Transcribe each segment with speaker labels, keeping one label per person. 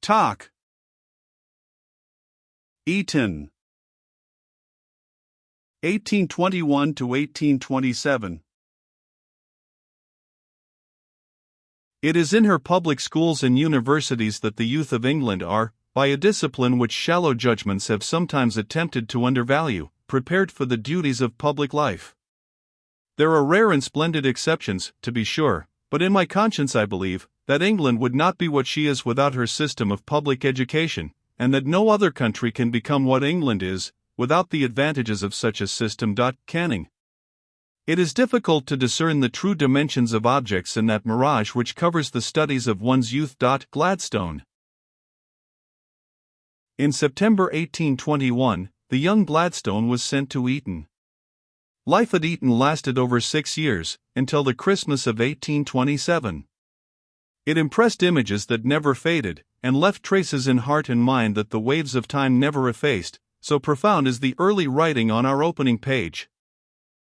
Speaker 1: Talk. Eton. 1821 to 1827. It is in her public schools and universities that the youth of England are, by a discipline which shallow judgments have sometimes attempted to undervalue, prepared for the duties of public life. There are rare and splendid exceptions, to be sure, but in my conscience I believe that England would not be what she is without her system of public education, and that no other country can become what England is without the advantages of such a system. Canning. It is difficult to discern the true dimensions of objects in that mirage which covers the studies of one's youth. Gladstone. In September 1821, the young Gladstone was sent to Eton. Life at Eton lasted over 6 years, until the Christmas of 1827. It impressed images that never faded, and left traces in heart and mind that the waves of time never effaced, so profound is the early writing on our opening page.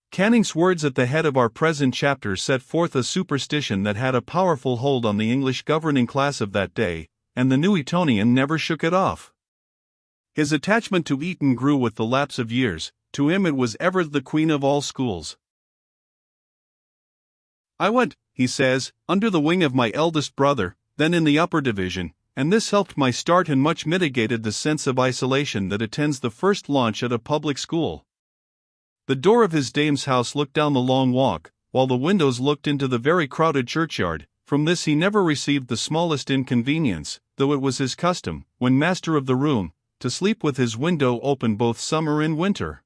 Speaker 1: Canning's words at the head of our present chapter set forth a superstition that had a powerful hold on the English governing class of that day, and the new Etonian never shook it off. His attachment to Eton grew with the lapse of years. To him it was ever the queen of all schools. I went, he says, under the wing of my eldest brother, then in the upper division, and this helped my start and much mitigated the sense of isolation that attends the first launch at a public school. The door of his dame's house looked down the long walk, while the windows looked into the very crowded churchyard. From this he never received the smallest inconvenience, though it was his custom, when master of the room, to sleep with his window open both summer and winter.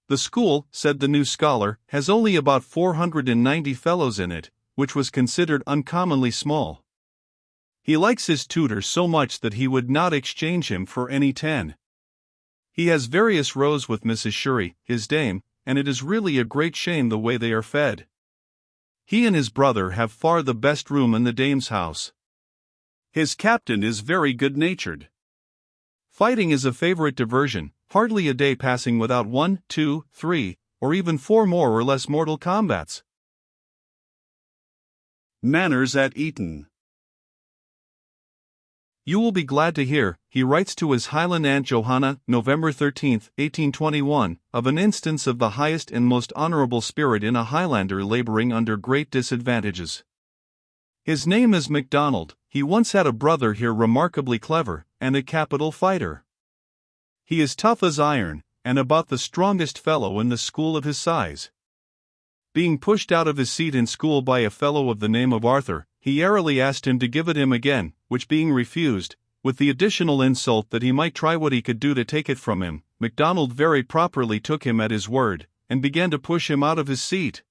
Speaker 1: The school, said the new scholar, has only about 490 fellows in it, which was considered uncommonly small. He likes his tutor so much that he would not exchange him for any 10. He has various rows with Mrs. Shurey, his dame, and it is really a great shame the way they are fed. He and his brother have far the best room in the dame's house. His captain is very good-natured. Fighting is a favorite diversion, hardly a day passing without 1, 2, 3, or even 4 more or less mortal combats. Manners at Eton. You will be glad to hear, he writes to his Highland Aunt Johanna, November 13, 1821, of an instance of the highest and most honorable spirit in a Highlander laboring under great disadvantages. His name is MacDonald. He once had a brother here remarkably clever, and a capital fighter. He is tough as iron, and about the strongest fellow in the school of his size. Being pushed out of his seat in school by a fellow of the name of Arthur, he airily asked him to give it him again, which being refused, with the additional insult that he might try what he could do to take it from him, MacDonald very properly took him at his word, and began to push him out of his seat.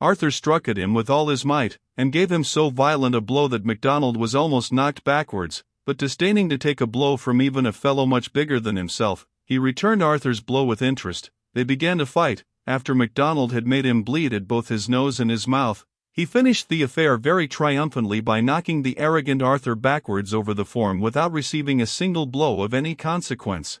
Speaker 1: Arthur struck at him with all his might, and gave him so violent a blow that MacDonald was almost knocked backwards, but disdaining to take a blow from even a fellow much bigger than himself, he returned Arthur's blow with interest. They began to fight. After MacDonald had made him bleed at both his nose and his mouth, he finished the affair very triumphantly by knocking the arrogant Arthur backwards over the form without receiving a single blow of any consequence.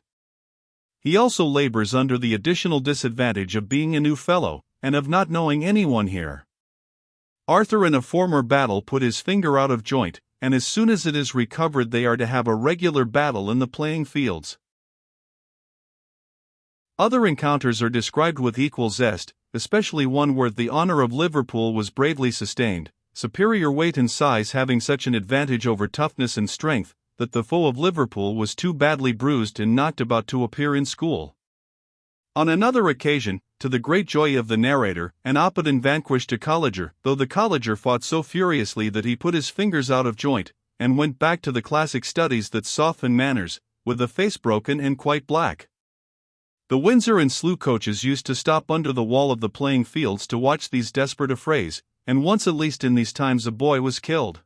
Speaker 1: He also labors under the additional disadvantage of being a new fellow, and of not knowing anyone here. Arthur in a former battle put his finger out of joint, and as soon as it is recovered they are to have a regular battle in the playing fields. Other encounters are described with equal zest, especially one where the honor of Liverpool was bravely sustained, superior weight and size having such an advantage over toughness and strength, that the foe of Liverpool was too badly bruised and knocked about to appear in school. On another occasion, to the great joy of the narrator, an Oppidan vanquished a colleger, though the colleger fought so furiously that he put his fingers out of joint, and went back to the classic studies that soften manners, with the face broken and quite black. The Windsor and Slough coaches used to stop under the wall of the playing fields to watch these desperate affrays, and once at least in these times a boy was killed.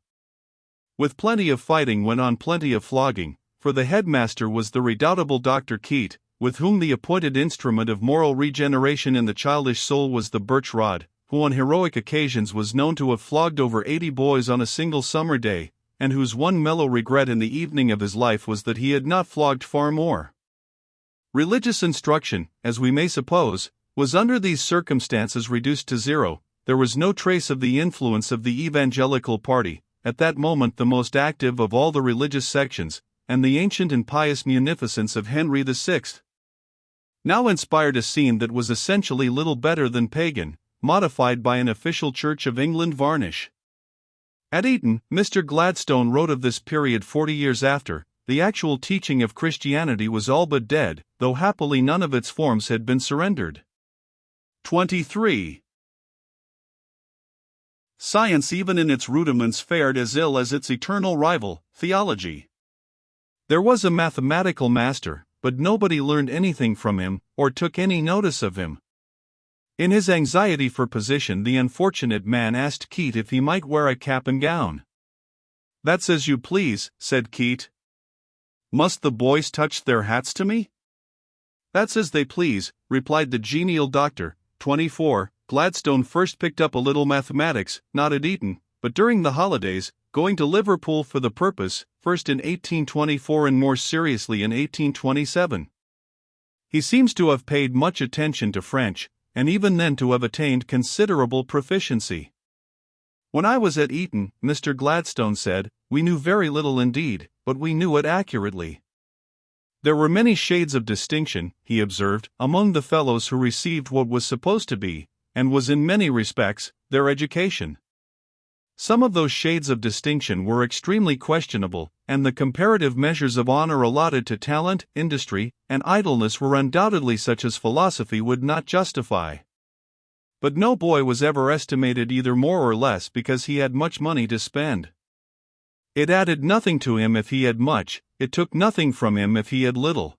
Speaker 1: With plenty of fighting went on plenty of flogging, for the headmaster was the redoubtable Dr. Keat, with whom the appointed instrument of moral regeneration in the childish soul was the birch rod, who on heroic occasions was known to have flogged over 80 boys on a single summer day, and whose one mellow regret in the evening of his life was that he had not flogged far more. Religious instruction, as we may suppose, was under these circumstances reduced to zero. There was no trace of the influence of the evangelical party, at that moment the most active of all the religious sections, and the ancient and pious munificence of Henry VI. Now inspired a scene that was essentially little better than pagan, modified by an official Church of England varnish. At Eton, Mr. Gladstone wrote of this period 40 years after, the actual teaching of Christianity was all but dead, though happily none of its forms had been surrendered. 23. Science even in its rudiments fared as ill as its eternal rival, theology. There was a mathematical master, but nobody learned anything from him, or took any notice of him. In his anxiety for position, the unfortunate man asked Keat if he might wear a cap and gown. "That's as you please," said Keat. "Must the boys touch their hats to me?" "That's as they please," replied the genial doctor. 24. Gladstone first picked up a little mathematics, not at Eton, but during the holidays, going to Liverpool for the purpose, first in 1824 and more seriously in 1827. He seems to have paid much attention to French, and even then to have attained considerable proficiency. "When I was at Eton," Mr. Gladstone said, "we knew very little indeed, but we knew it accurately." There were many shades of distinction, he observed, among the fellows who received what was supposed to be, and was in many respects, their education. Some of those shades of distinction were extremely questionable, and the comparative measures of honor allotted to talent, industry, and idleness were undoubtedly such as philosophy would not justify. But no boy was ever estimated either more or less because he had much money to spend. It added nothing to him if he had much, it took nothing from him if he had little.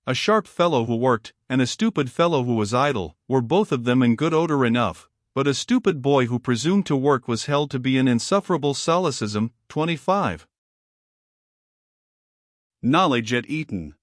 Speaker 1: A sharp fellow who worked, and a stupid fellow who was idle, were both of them in good odor enough, but a stupid boy who presumed to work was held to be an insufferable solecism. 25. Knowledge at Eton.